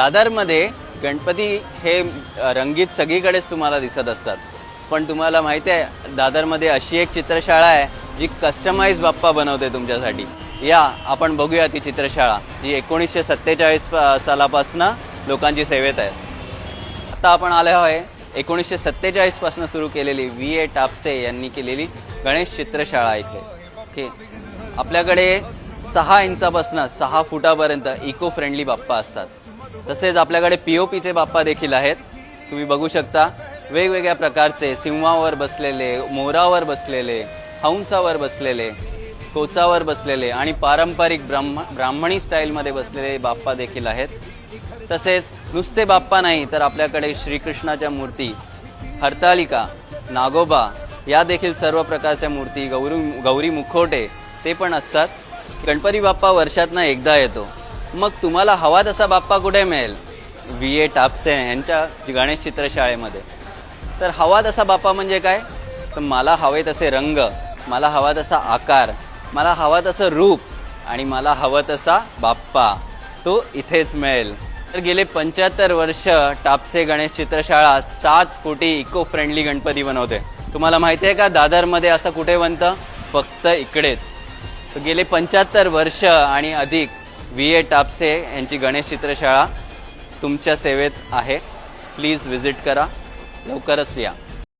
दादरमध्ये गणपती हे रंगीत सगळीकडेच तुम्हाला दिसत असतात, पण तुम्हाला माहिती आहे दादरमध्ये अशी एक चित्रशाळा आहे जी कस्टमाइज बाप्पा बनवते तुमच्यासाठी। या आपण बघूया ती चित्रशाळा जी 1947 सालापासून लोकांची सेवेत आहे। आता आपण आलो आहे 1947 पासून सुरू केलेली VA टापसे यांनी केलेली गणेश चित्रशाळा इथे। ओके, आपल्याकडे 6 इंचापासून 6 फुटापर्यंत इको फ्रेंडली बाप्पा असतात। तसेच आपल्याकडे POP चे बाप्पा देखील आहेत। तुम्ही बघू शकता वेगवेगळ्या प्रकारचे सिंहावर बसलेले, मोरावर बसलेले, हंसावर बसलेले, कोचावर बसलेले आणि पारंपरिक ब्राह्मणी स्टाईलमध्ये बसलेले बाप्पा देखील आहेत। तसेच नुसते बाप्पा नाही तर आपल्याकडे श्रीकृष्णाच्या मूर्ती, हरतालिका, नागोबा या देखील सर्व प्रकारच्या मूर्ती, गौरी मुखवटे ते पण असतात। गणपती बाप्पा वर्षातनं एकदा येतो, मग तुम्हाला हवा तसा बाप्पा कुठे मिळेल? VA टापसे यांच्या गणेश चित्रशाळेमध्ये। तर हवा तसा बाप्पा म्हणजे काय? तर मला हवे तसे रंग, मला हवा तसा आकार, मला हवा तसं रूप आणि मला हवा तसा बाप्पा तो इथेच मिळेल। तर गेले 75 वर्ष टापसे गणेश चित्रशाळा 7 फुटी इको फ्रेंडली गणपती बनवते। तुम्हाला माहिती आहे का दादरमध्ये असं कुठे बनतं? फक्त इकडेच। तर गेले 75 वर्ष आणि अधिक VA टापसे यांची गणेश चित्रशाळा तुमच्या सेवेत आहे। प्लीज विजिट करा, लवकरच या।